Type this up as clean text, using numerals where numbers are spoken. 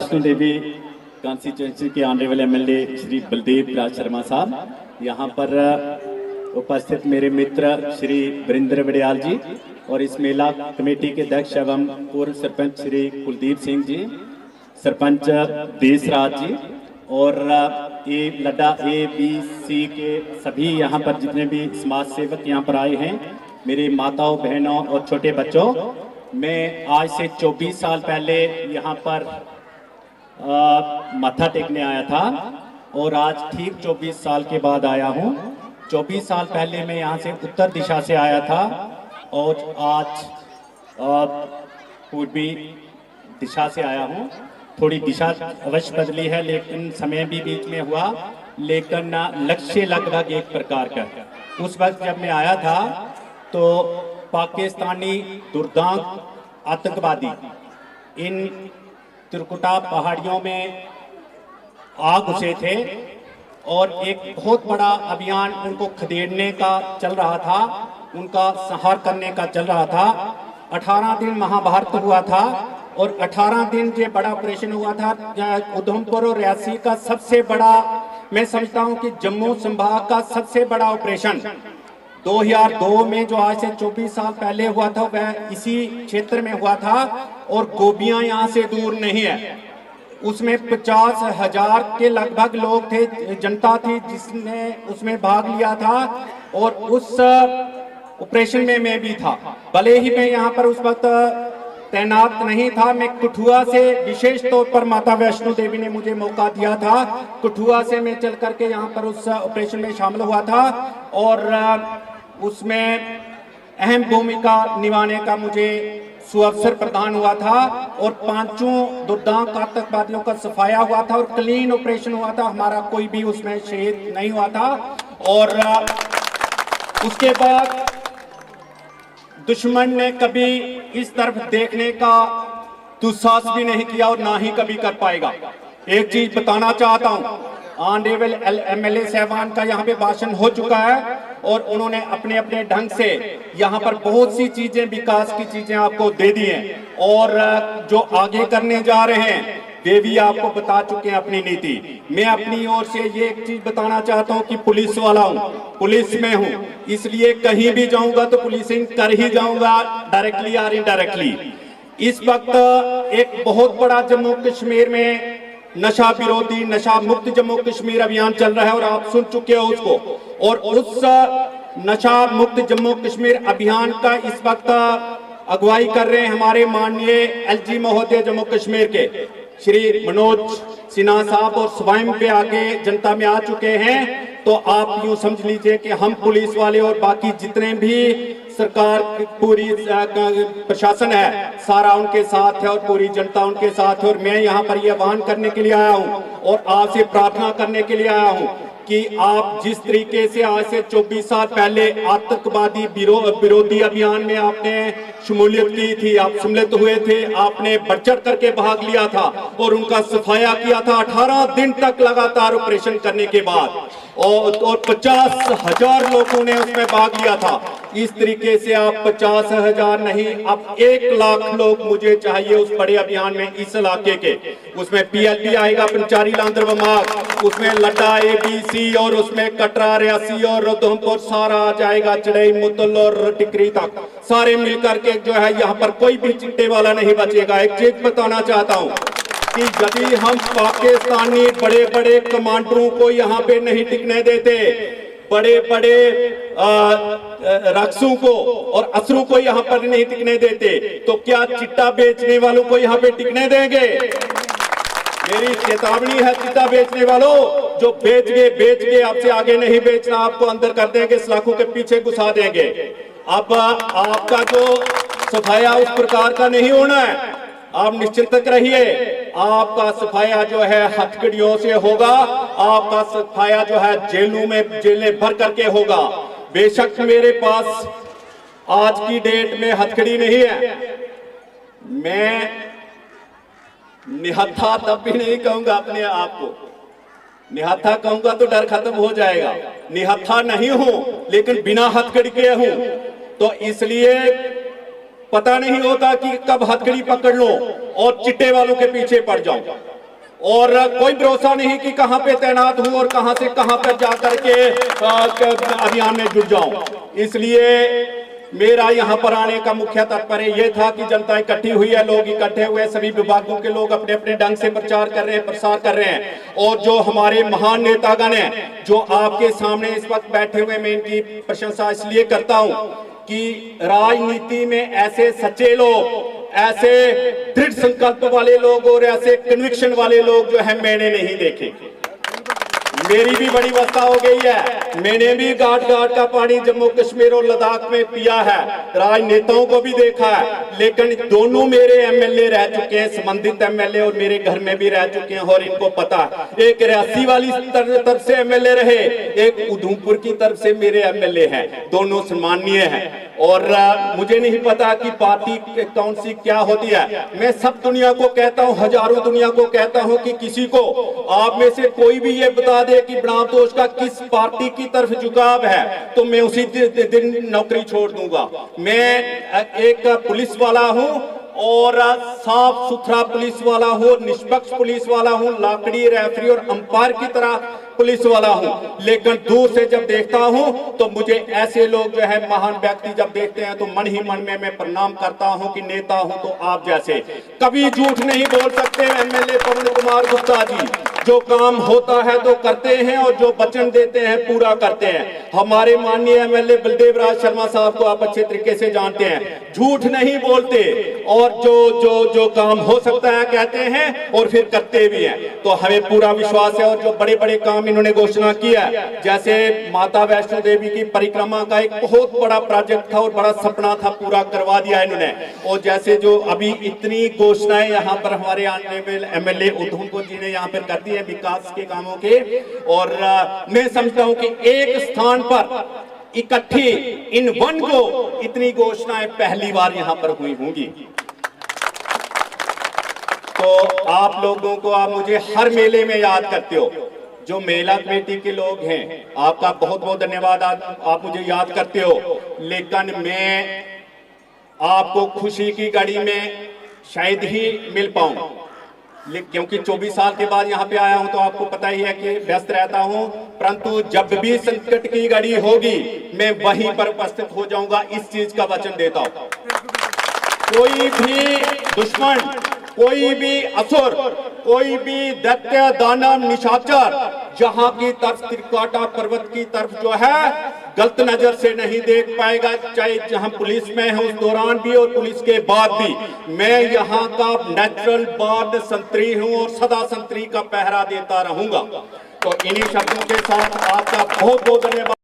Vaishno Devi constituency के honourable MLA Shri Baldev Raj Sharma साहब, यहाँ पर उपस्थित मेरे मित्र श्री वरिंदर वड़ियाल जी और इस मेला कमेटी के अध्यक्ष एवं पूर्व सरपंच श्री कुलदीप सिंह जी, सरपंच देशराज जी और ए लड्डा ABC के सभी यहाँ पर जितने भी समाज सेवक यहाँ पर आए हैं, मेरी माताओं बहनों और छोटे बच्चों। मैं आज से 24 साल पहले यहाँ पर माथा टेकने आया था और आज ठीक 24 साल के बाद आया हूँ। 24 साल पहले मैं यहाँ से उत्तर दिशा से आया था और आज पूर्वी दिशा से आया हूँ। थोड़ी दिशा अवश्य बदली है, लेकिन समय भी बीच में हुआ, लेकिन लक्ष्य लगभग एक प्रकार का। उस वक्त जब मैं आया था तो पाकिस्तानी दुर्दांत आतंकवादी इन त्रिकुटा पहाड़ियों में आ घुसे थे और एक बहुत बड़ा अभियान उनको खदेड़ने का चल रहा था, उनका संहार करने का चल रहा था। 18 दिन महाभारत हुआ था और 18 दिन जो बड़ा ऑपरेशन हुआ था उधमपुर और रियासी का सबसे बड़ा, मैं समझता हूं कि जम्मू संभाग का सबसे बड़ा ऑपरेशन 2002 में जो आज से 24 साल पहले हुआ था वह इसी क्षेत्र में हुआ था और गोबियां यहां से दूर नहीं है। उसमें 50,000 के लगभग लोग थे, जनता थी जिसने उसमें भाग लिया था और उस ऑपरेशन में मैं भी था। भले ही मैं यहाँ पर उस वक्त तैनात नहीं था, मैं कठुआ से विशेष तौर पर माता वैष्णो देवी ने मुझे मौका दिया था, कठुआ से मैं चल करके यहाँ पर उस ऑपरेशन में शामिल हुआ था और उसमें अहम भूमिका निभाने का मुझे सुअवसर प्रदान हुआ था और 5 दुर्दांत आतंकवादियों का सफाया हुआ था और क्लीन ऑपरेशन हुआ था। हमारा कोई भी उसमें शहीद नहीं हुआ था और उसके बाद दुश्मन ने कभी इस तरफ देखने का दुस्साहस भी नहीं किया और ना ही कभी कर पाएगा। एक चीज बताना चाहता हूं, ऑनरेबल एमएलए साहबान का यहाँ पे भाषण हो चुका है और उन्होंने अपने अपने ढंग से यहाँ पर बहुत सी चीजें, विकास की चीजें आपको दे दी हैं और जो आगे करने जा रहे हैं वे भी आपको बता चुके हैं अपनी नीति। मैं अपनी ओर से ये एक चीज बताना चाहता हूँ कि पुलिस वाला हूँ, पुलिस में हूँ, इसलिए कहीं भी जाऊंगा तो पुलिसिंग कर ही जाऊंगा, डायरेक्टली और इनडायरेक्टली। इस वक्त एक बहुत बड़ा जम्मू कश्मीर में नशा विरोधी, नशा मुक्त जम्मू कश्मीर अभियान चल रहा है और आप सुन चुके हो उसको। और उस नशा मुक्त जम्मू कश्मीर अभियान का इस वक्त अगुवाई कर रहे हैं हमारे माननीय LG महोदय जम्मू कश्मीर के श्री मनोज सिन्हा साहब और स्वयं पे आगे जनता में आ चुके हैं। तो आप यूं समझ लीजिए कि हम पुलिस वाले और बाकी जितने भी सरकार पूरी प्रशासन है सारा उनके साथ है और पूरी जनता उनके साथ है। और मैं यहाँ पर यह आह्वान करने के लिए आया हूँ और आपसे प्रार्थना करने के लिए आया हूँ कि आप जिस तरीके से आज से 24 साल पहले आतंकवादी विरोधी अभियान में आपने शमूलियत की थी, आप सम्मिलित हुए थे, आपने बढ़ चढ़ करके भाग लिया था और उनका सफाया किया था 18 दिन तक लगातार ऑपरेशन करने के बाद और 50,000 लोगों ने उसमें भाग लिया था। इस तरीके से आप 50,000 नहीं, अब 1 लाख लोग मुझे चाहिए उस बड़े अभियान में इस इलाके के। उसमें PLP आएगा, पंचारी लांदर वमाग, उसमें लड्डा ABC और उसमें कटरा रियासी और उधमपुर सारा आ जाएगा, चढ़ई मुतल और टिकरी तक सारे मिलकर के जो है यहाँ पर कोई भी चिट्टे वाला नहीं बचेगा। एक चीज बताना चाहता हूँ कि यदि हम पाकिस्तानी बड़े बड़े कमांडरों को यहाँ पे नहीं टिकने देते, बड़े बड़े रक्सों को और असरों को यहाँ पर नहीं टिकने देते, तो क्या चिट्टा बेचने वालों को यहाँ पे टिकने देंगे? मेरी चेतावनी है चिट्टा बेचने वालों, जो बेच गए आपसे आगे नहीं बेचना, आपको अंदर कर देंगे, सलाखों के पीछे घुसा देंगे। अब आपका जो सफाया उस प्रकार का नहीं होना है, आप निश्चिंत रहिए। आपका सफाया जो है हथकड़ियों से होगा, आपका सफाया जो है जेलें भर करके होगा। बेशक मेरे पास आज की डेट में हथकड़ी नहीं है, मैं निहत्था तब भी नहीं कहूंगा अपने आप को, निहत्था कहूंगा तो डर खत्म हो जाएगा। निहत्था नहीं हूं लेकिन बिना हथकड़ी के हूं, तो इसलिए पता नहीं होता कि कब हथकड़ी पकड़ लो और चिट्टे वालों के पीछे पड़ जाऊं। और कोई भरोसा नहीं कि कहां पे तैनात हूं और कहां से कहां पर जाकर के अभियान में जुट जाऊं। इसलिए मेरा यहां पर आने का मुख्य तात्पर्य यह था कि जनता इकट्ठी हुई है, लोग इकट्ठे हुए, सभी विभागों के लोग अपने अपने ढंग से प्रचार कर रहे हैं, प्रसार कर रहे हैं। और जो हमारे महान नेतागण हैं जो आपके सामने इस वक्त बैठे हुए, मैं इनकी प्रशंसा इसलिए करता हूं कि राजनीति में ऐसे सच्चे लोग, ऐसे दृढ़ संकल्प वाले लोग और ऐसे कन्विक्शन वाले लोग जो है मैंने नहीं देखे। मेरी भी बड़ी अवस्था हो गई है, मैंने भी घाट घाट का पानी जम्मू कश्मीर और लद्दाख में पिया है, राजनेताओं को भी देखा है, लेकिन दोनों मेरे एमएलए रह चुके हैं, संबंधित एमएलए और मेरे घर में भी रह चुके हैं और इनको पता है। एक रियासी वाली तरफ से एमएलए रहे, एक उधमपुर की तरफ से मेरे एमएलए हैं, दोनों सम्माननीय हैं। और मुझे नहीं पता कि पार्टी कौन सी क्या होती है। मैं सब दुनिया को कहता हूं, हजारों दुनिया को कहता हूं कि किसी को आप में से कोई भी ये बता दे कि बनाम दोष का किस पार्टी की तरफ झुकाव है तो मैं उसी दिन नौकरी छोड़ दूंगा। मैं एक पुलिस वाला हूं और साफ सुथरा पुलिस वाला हूं, निष्पक्ष पुलिस वाला हूं, लाकड़ी, रेफरी और अंपायर की तरह पुलिस वाला हूं। लेकिन दूर से जब देखता हूं तो मुझे ऐसे लोग जो है महान व्यक्ति जब देखते हैं तो मन ही मन में मैं प्रणाम करता हूं कि नेता हूं तो आप जैसे कभी झूठ नहीं बोल सकते। एमएलए पवन कुमार गुप्ता जी जो काम होता है तो करते हैं और जो वचन देते हैं पूरा करते हैं। हमारे माननीय एमएलए बलदेव राज शर्मा साहब को आप अच्छे तरीके से जानते हैं, झूठ नहीं बोलते और जो काम हो सकता है कहते हैं और फिर करते भी हैं। तो हमें पूरा विश्वास है। और जो बड़े बड़े काम इन्होंने घोषणा किया, जैसे माता वैष्णो देवी की परिक्रमा का एक बहुत बड़ा प्रोजेक्ट था और बड़ा सपना था, पूरा करवा दिया इन्होंने। और जैसे जो अभी इतनी घोषणाएं यहाँ पर हमारे आने वाले एमएलए उधमपुर जी ने यहाँ पर कर दी है विकास के कामों के, और मैं समझता हूं कि एक स्थान पर इकट्ठी इन वन को इतनी घोषणाएं पहली बार यहां पर हुई होंगी। तो आप लोगों को, आप मुझे हर मेले में याद करते हो, जो मेला कमेटी के लोग हैं आपका बहुत बहुत धन्यवाद, आप मुझे याद करते हो। लेकिन मैं आपको खुशी की घड़ी में शायद ही मिल पाऊं, क्योंकि 24 साल के बाद यहाँ पे आया हूं तो आपको पता ही है कि व्यस्त रहता हूं। परंतु जब भी संकट की घड़ी होगी मैं वहीं पर उपस्थित हो जाऊंगा, इस चीज का वचन देता हूं। कोई भी दुश्मन, कोई भी असुर, कोई भी दैत्य दानव निशाचर जहां की तरफ त्रिकाटा पर्वत की तरफ जो है गलत नजर से नहीं देख पाएगा, चाहे जहां पुलिस में है उस दौरान भी और पुलिस के बाद भी। मैं यहाँ का नेचुरल बॉर्न संतरी हूं और सदा संतरी का पहरा देता रहूंगा। तो इन्हीं शब्दों के साथ आपका बहुत बहुत धन्यवाद।